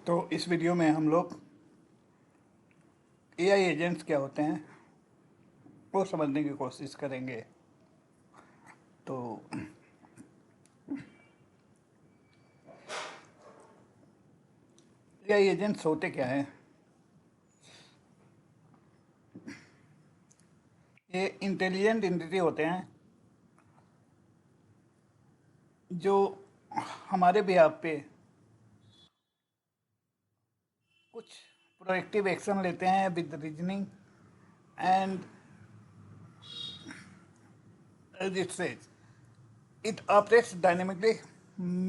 तो इस वीडियो में हम लोग एआई एजेंट्स क्या होते हैं वो समझने की कोशिश करेंगे। तो एआई एजेंट्स होते क्या हैं? ये इंटेलिजेंट एंटिटी होते हैं जो हमारे बिहाफ पे कुछ प्रोएक्टिव एक्शन लेते हैं with reasoning and as it says it operates dynamically,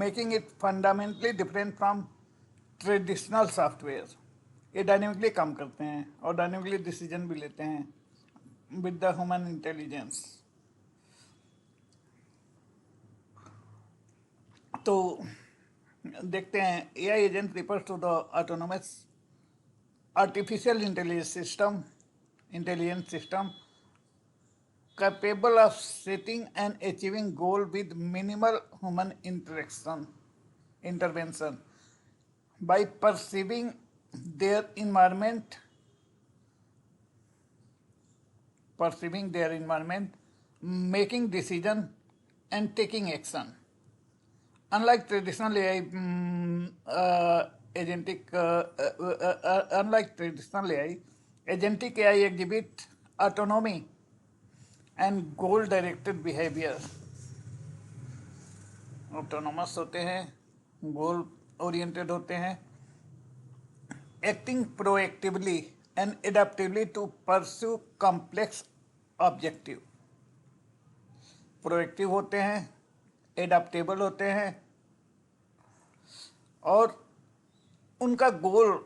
making it fundamentally different from traditional software. ये डायनेमिकली काम करते हैं और डायनेमिकली डिसीजन भी लेते हैं विद द ह्यूमन इंटेलिजेंस। तो देखते हैं, AI agent refers to the autonomous artificial intelligence system capable of setting and achieving goal with minimal human intervention by their environment perceiving their environment, making decision and taking action. Unlike traditional AI, agentic AI exhibit autonomy and goal directed behavior। Autonomous होते हैं, goal oriented होते हैं, acting proactively and adaptively to pursue complex objective. Proactive होते हैं, adaptable होते हैं और उनका गोल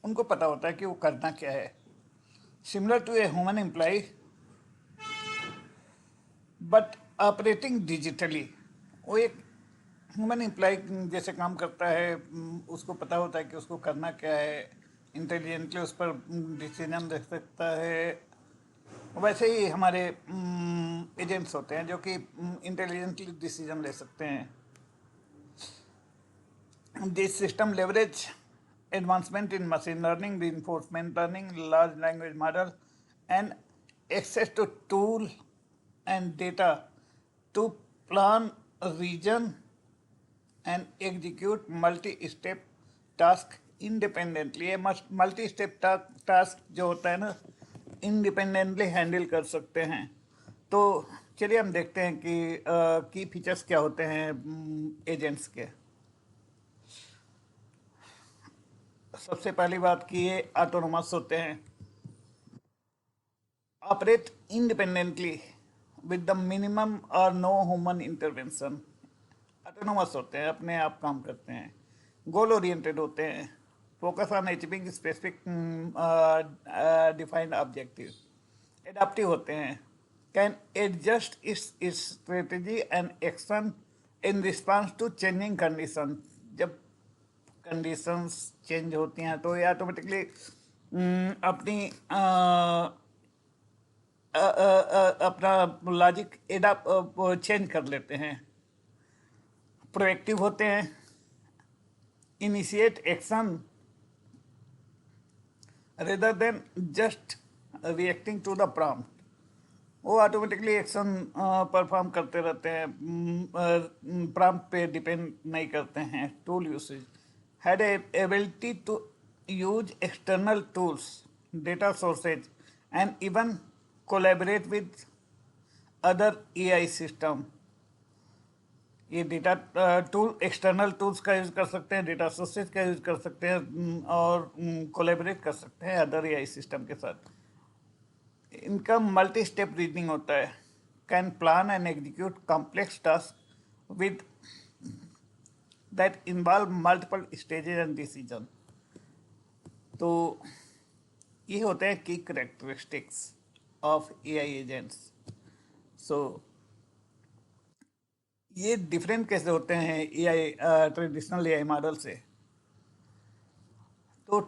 उनको पता होता है कि वो करना क्या है। Similar to a human employee but operating digitally. वो एक ह्यूमन एम्प्लॉय जैसे काम करता है, उसको पता होता है कि उसको करना क्या है, इंटेलिजेंटली उस पर डिसीजन ले सकता है। वैसे ही हमारे एजेंट्स होते हैं जो कि इंटेलिजेंटली डिसीजन ले सकते हैं। This system leverage advancement in machine learning, reinforcement learning, large language model, and access to tool and data to plan, reason, and execute multi-step task independently। ये multi-step task जो होता है ना, independently handle कर सकते हैं। तो चलिए हम देखते हैं कि की फीचर्स क्या होते हैं एजेंट्स के। सबसे पहली बात की ये ऑटोनोमस होते हैं, operate independently with the minimum और नो ह्यूमन इंटरवेंशन। ऑटोनोमस होते हैं, अपने आप काम करते हैं, गोल ओरिएंटेड होते हैं, focus on achieving specific defined objective. Adaptive होते हैं, can adjust its strategy and action in response to changing condition. जब कंडीशंस चेंज होती हैं तो ये ऑटोमेटिकली अपनी अपना लॉजिक चेंज कर लेते हैं। प्रोएक्टिव होते हैं, initiate action rather than just reacting to the prompt. वो ऑटोमेटिकली एक्शन परफॉर्म करते रहते हैं, प्रॉम्प्ट पे डिपेंड नहीं करते हैं। Tool usage, had a ability to use external tools, data sources, and even collaborate with other AI system। ये data tool external tools का यूज़ कर सकते हैं, डेटा सोर्सेज का यूज़ कर सकते हैं और कोलेबरेट कर सकते हैं अदर एआई सिस्टम के साथ। इनका मल्टी स्टेप रीजनिंग होता है, can plan and execute complex task with that involve multiple stages and decision। तो ये होते हैं की करेक्टरिस्टिक्स ऑफ एआई एजेंट्स। सो ये डिफरेंट कैसे होते हैं एआई ट्रेडिशनल एआई मॉडल से। तो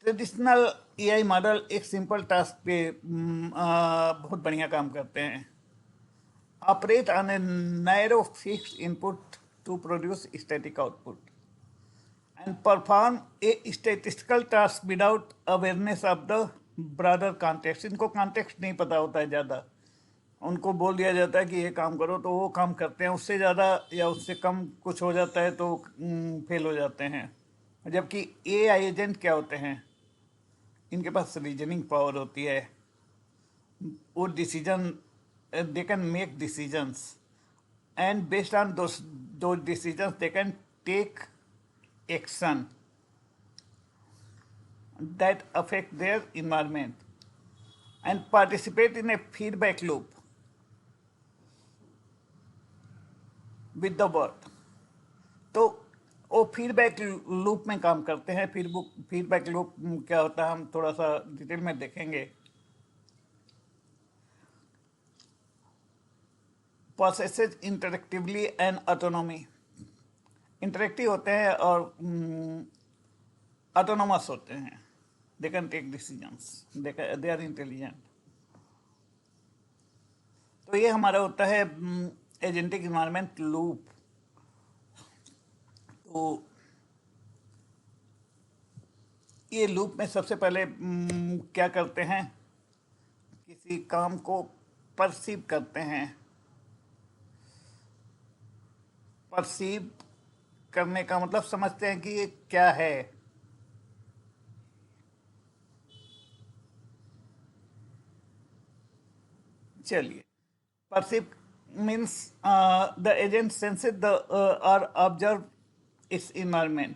ट्रेडिशनल एआई मॉडल एक सिंपल टास्क पे बहुत बढ़िया काम करते हैं, operate on a narrow fixed input to produce static output. and perform a statistical task without awareness of the broader context. इनको context नहीं पता होता है ज़्यादा, उनको बोल दिया जाता है कि ये काम करो तो वो काम करते हैं, उससे ज़्यादा या उससे कम कुछ हो जाता है तो फेल हो जाते हैं। जबकि एआई एजेंट क्या होते हैं, इनके पास रीजनिंग पावर होती है, वो decision, they can make decisions, and based on those decisions they can take action that affect their environment and participate in a feedback loop with the world. तो वो feedback loop में काम करते हैं। Feedback loop क्या होता है हम थोड़ा सा डिटेल में देखेंगे। Processes interactively and autonomy, interactive होते हैं और ऑटोनोमस होते हैं। They can take decisions, they are intelligent. तो ये हमारा होता है एजेंटिक इन्वायरमेंट लूप। तो ये लूप में सबसे पहले क्या करते हैं, किसी काम को परसीव करते हैं। परसीव करने का मतलब समझते हैं कि ये क्या है। चलिए, perceive means the agent senses the or observe its environment.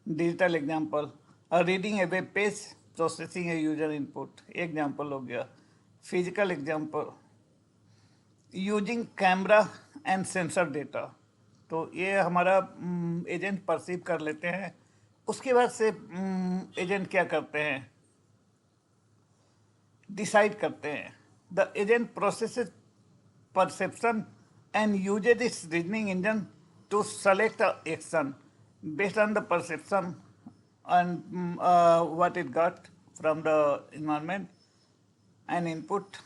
Digital example, reading a web page, processing a user input, example हो गया। Physical example, using camera and sensor data. तो ये हमारा एजेंट परसीव कर लेते हैं। उसके बाद से एजेंट क्या करते हैं, डिसाइड करते हैं। The agent processes perception and uses its reasoning engine to select a action based on the perception and what it got from the environment and input।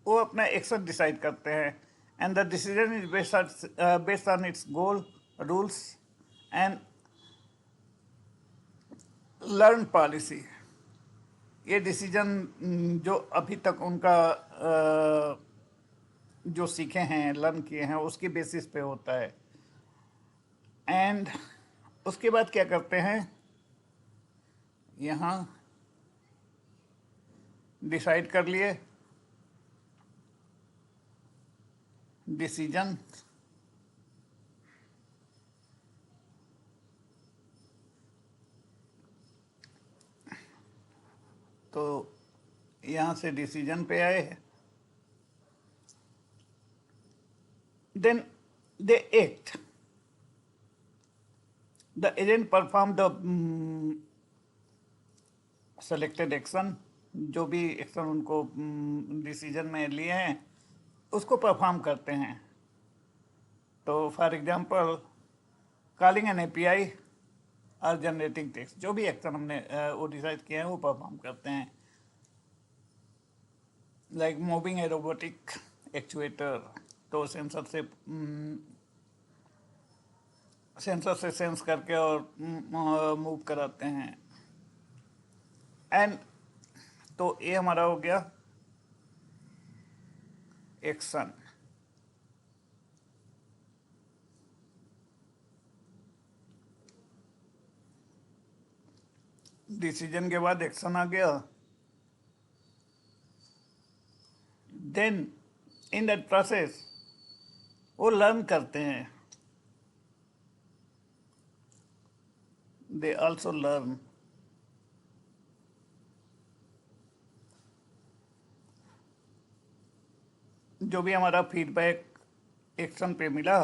वो अपना एक्शन डिसाइड करते हैं and the decision is based on it's goal, rules and learn policy. ये decision जो अभी तक उनका जो सीखे हैं, लर्न किए हैं, उसकी बेसिस पे होता है। एंड उसके बाद क्या करते हैं, यहाँ डिसाइड कर लिए डिसीजन, तो यहाँ से डिसीजन पे आए। Then they act. The agent perform the selected action, जो भी एक्शन उनको डिसीजन में लिए हैं उसको परफॉर्म करते हैं। तो for example, calling N API और जनरेटिंग टेक्स्ट, जो भी एक्शन हमने वो डिसाइड किए हैं वो परफॉर्म करते हैं। लाइक मूविंग ए रोबोटिक एक्चुएटर, तो सेंसर से सेंस करके और मूव कराते हैं। एंड तो ये हमारा हो गया एक्शन। डिसीजन के बाद एक्शन आ गया। देन इन दैट प्रोसेस वो लर्न करते हैं, दे ऑल्सो लर्न। जो भी हमारा फीडबैक एक्शन पे मिला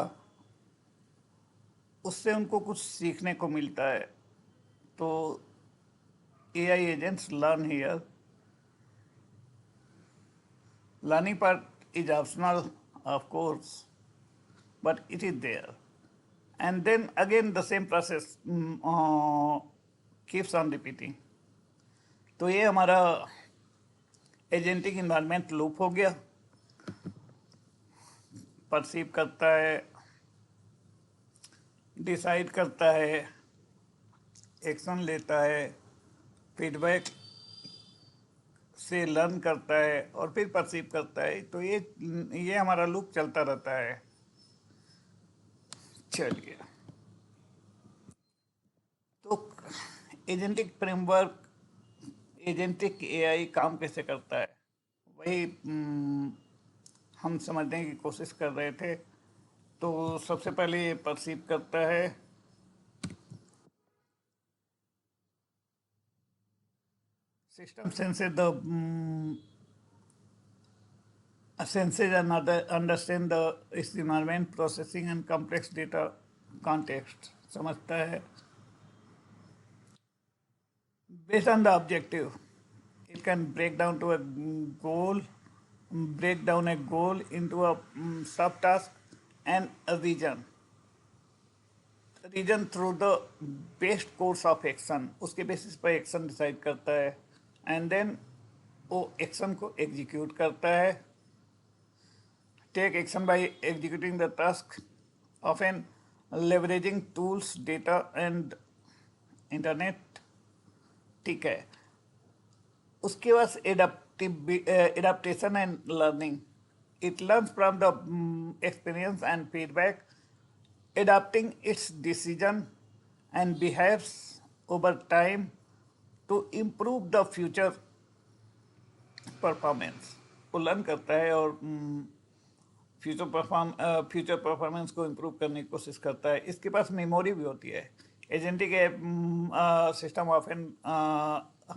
उससे उनको कुछ सीखने को मिलता है। तो AI agents learn here. Learning part is optional of course, but it is there. And then again the same process keeps on repeating. तो ये हमारा एजेंटिक इन्वायरमेंट लूप हो गया। परसीव करता है, डिसाइड करता है, एक्शन लेता है, फीडबैक से लर्न करता है और फिर परसीव करता है। तो ये हमारा लूप चलता रहता है। चलिए, तो एजेंटिक फ्रेमवर्क, एजेंटिक एआई काम कैसे करता है, वही हम समझने की कोशिश कर रहे थे। तो सबसे पहले ये परसीव करता है, system senses the senses and understand the environment, processing and complex data context, समझता है। Based on the objective, it can break down to a goal, break down a goal into a subtask and a region through the best course of action, उसके basis पर action decide करता है, and then वो action को execute करता है। Take action by executing the task, often leveraging tools, data and internet। ठीक है, उसके पास adaptation and learning, it learn from the experience and feedback, adapting its decision and behaves over time to improve the future performance। वो learn करता है और future performance को improve करने की कोशिश करता है। इसके पास मेमोरी भी होती है। Agentic system often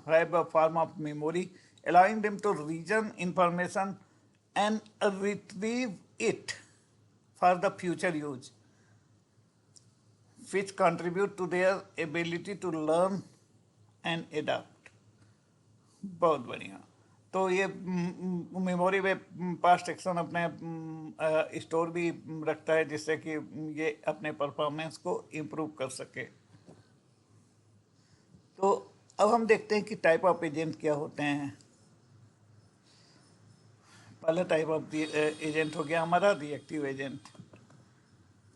have a form of memory allowing them to reason information and retrieve it for the future use, which contribute to their ability to learn and adapt। बहुत बढ़िया। तो ये मेमोरी में past action अपने store भी रखता है, जिससे कि ये अपने परफॉर्मेंस को इम्प्रूव कर सके। तो अब हम देखते हैं कि टाइप ऑफ एजेंट क्या होते हैं। पहला टाइप ऑफ एजेंट हो गया हमारा रिएक्टिव एजेंट।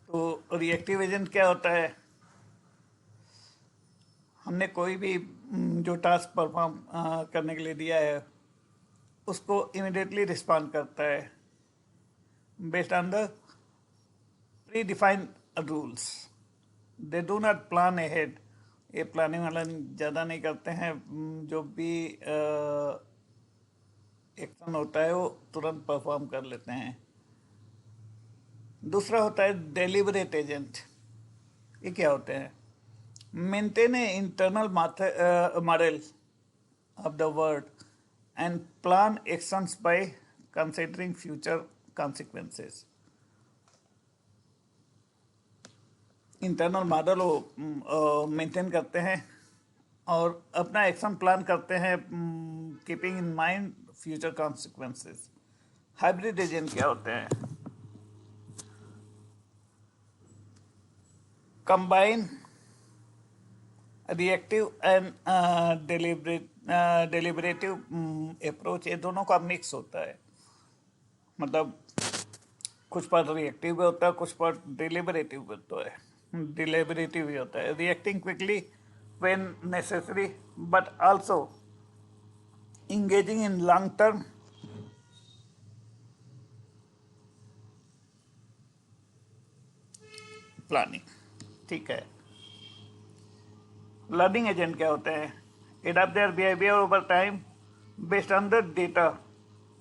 तो रिएक्टिव एजेंट क्या होता है, हमने कोई भी जो टास्क परफॉर्म करने के लिए दिया है उसको इमीडिएटली रिस्पॉन्ड करता है based on the pre defined rules. They do not plan ahead, ये प्लानिंग वाला ज़्यादा नहीं करते हैं। जो भी एक्शन होता है वो तुरंत परफॉर्म कर लेते हैं। दूसरा होता है डेलिबरेट एजेंट। ये क्या होते हैं, maintain a internal model of the world and plan actions by considering future consequences। Internal model वो मेंटेन करते हैं और अपना एक्शन प्लान करते हैं keeping in mind future consequences. Hybrid agent क्या होते हैं, combine reactive and deliberative approach. ये दोनों का मिक्स होता है, मतलब कुछ पार्ट रिएक्टिव भी होता है, कुछ पार्ट डिलिबरेटिव भी होता है। डिलिबरेटिव भी होता है, reacting quickly when necessary but also engaging in long term planning. ठीक है, लर्निंग एजेंट क्या होते हैं, adopt their behaviour over time based on the data.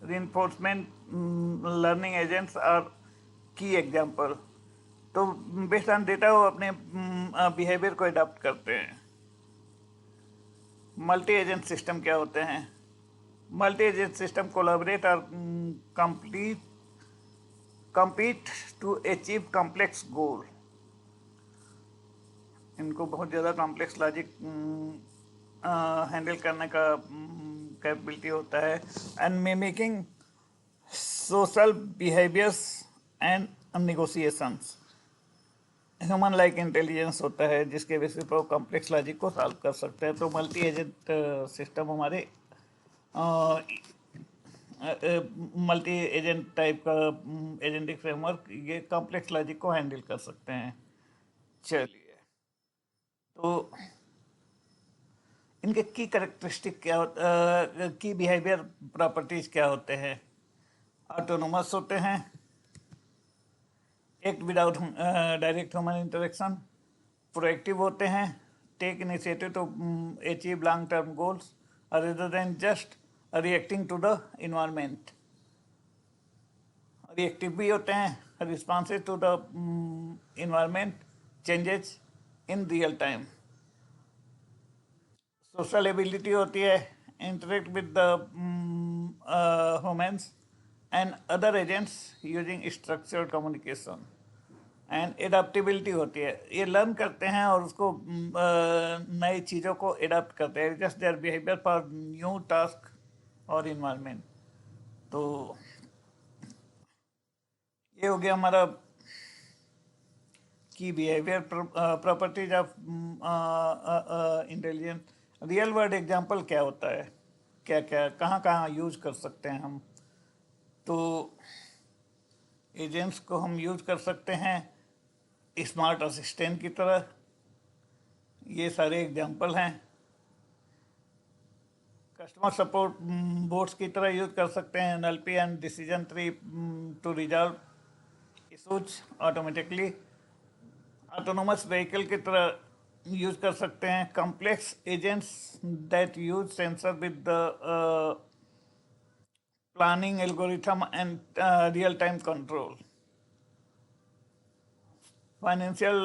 reinforcement learning agents are key example. तो बेस्ड ऑन डेटा वो अपने behaviour को adopt करते हैं। मल्टी एजेंट सिस्टम क्या होते हैं, मल्टी एजेंट सिस्टम कोलैबोरेट और compete to achieve complex goal। इनको बहुत ज़्यादा कॉम्प्लेक्स लॉजिक हैंडल करने का कैपेबिलिटी होता है, and mimicking social behaviours and negotiations. Human like intelligence होता है जिसके बेसिस पर वो कॉम्प्लेक्स लॉजिक को सॉल्व कर सकते हैं। तो मल्टी एजेंट सिस्टम हमारे मल्टी एजेंट टाइप का एजेंटिक फ्रेमवर्क ये कॉम्प्लेक्स लॉजिक को हैंडल कर सकते हैं। चलिए, तो इनके की करेक्टरिस्टिक क्या की बिहेवियर प्रॉपर्टीज क्या होते हैं? ऑटोनोमस होते हैं, act without direct human interaction, proactive होते हैं, take initiative to achieve long term goals rather than just reacting to the environment. Reactive भी होते हैं, responsive to the environment changes in real time. Social ability होती है, interact with the humans and other agents using structured communication. And adaptability होती है, ये learn करते हैं और उसको नई चीज़ों को एडाप्ट करते हैं, just their behaviour for new task और इन्वायरमेंट। तो ये हो गया हमारा की behaviour properties of intelligence. Real world example क्या होता है, क्या क्या कहाँ कहाँ यूज कर सकते हैं हम? तो एजेंट्स को हम यूज कर सकते हैं स्मार्ट असिस्टेंट की तरह, ये सारे एग्जांपल हैं। कस्टमर सपोर्ट बोट्स की तरह यूज कर सकते हैं NLP and decision tree to resolve issues automatically. Autonomous vehicle की तरह यूज कर सकते हैं complex agents that use sensor with the planning algorithm and real time control. Financial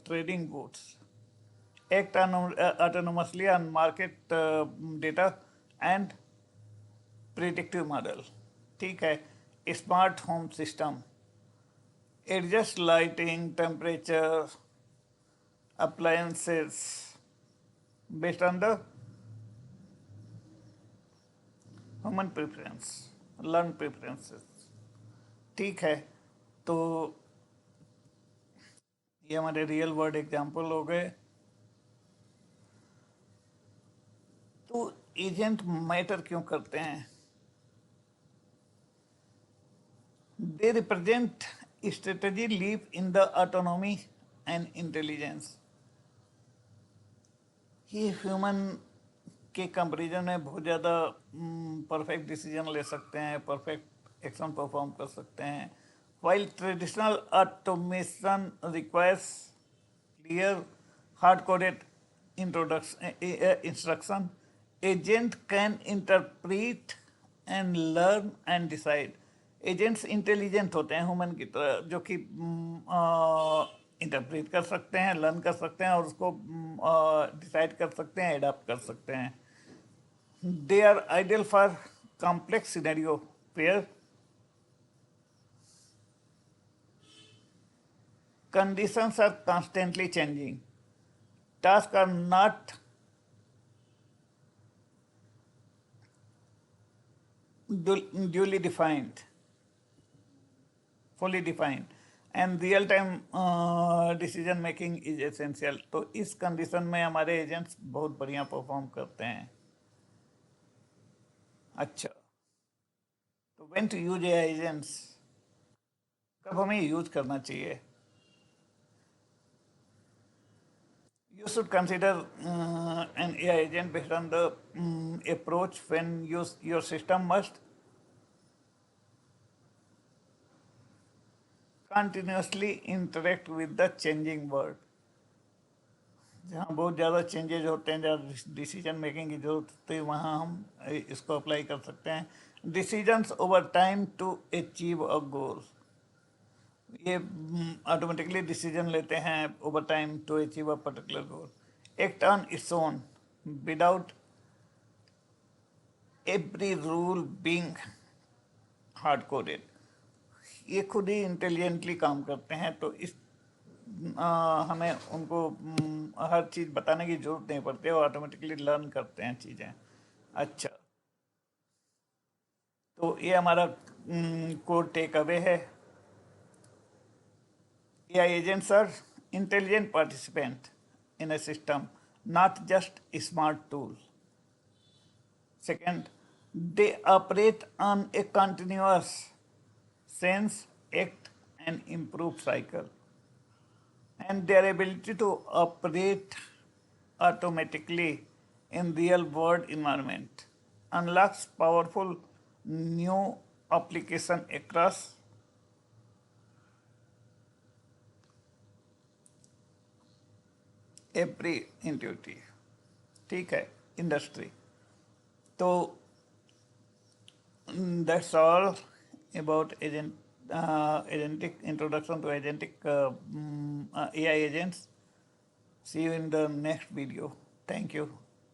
trading bots act autonomously on market data and predictive model। ठीक है। Smart home system adjust lighting, temperature, appliances based on the human preference, learn preferences। ठीक है। तो ये हमारे real world example हो गए। तो एजेंट मैटर क्यों करते हैं? They represent strategy leave in the autonomy and intelligence. ये ह्यूमन के कंपेरिजन में बहुत ज़्यादा परफेक्ट डिसीजन ले सकते हैं, परफेक्ट एक्शन परफॉर्म कर सकते हैं। While traditional automation requires clear hard coded instruction, agent can interpret and learn and decide। Agents intelligent होते हैं ह्यूमन की तरह, जो कि इंटरप्रेट कर सकते हैं, लर्न कर सकते हैं और उसको डिसाइड कर सकते हैं, एडाप्ट कर सकते हैं। They are ideal for complex scenario where conditions are constantly changing, tasks are not duly defined, fully defined, and real time decision making is essential। तो इस कंडीशन में हमारे एजेंट्स बहुत बढ़िया परफॉर्म करते हैं। अच्छा, तो when to use AI agents, कब हमें यूज करना चाहिए? You should consider an AI agent based on the approach when your system must continuously interact with the changing world। जहाँ बहुत ज़्यादा चेंजेज होते हैं, जहाँ डिसीजन मेकिंग की जरूरत होती है, वहाँ हम इसको अप्लाई कर सकते हैं। Decisions over time to achieve a goal, ये ऑटोमेटिकली डिसीजन लेते हैं over time to achieve a particular goal. Act on its own without every rule being hard coded, ये खुद ही इंटेलिजेंटली काम करते हैं। तो इस हमें उनको हर चीज़ बताने की जरूरत नहीं पड़ती है, वो ऑटोमेटिकली लर्न करते हैं चीज़ें। अच्छा, तो ये हमारा कोड टेक अवे है। AI agents are intelligent participant in a system, not just a smart tool। Second, they operate on a continuous sense, act, and improve cycle, and their ability to operate automatically in real world environment, unlocks powerful new application across every intuitive, ठीक है, industry. तो that's all about agentic introduction to agentic AI agents. See you in the next video. Thank you.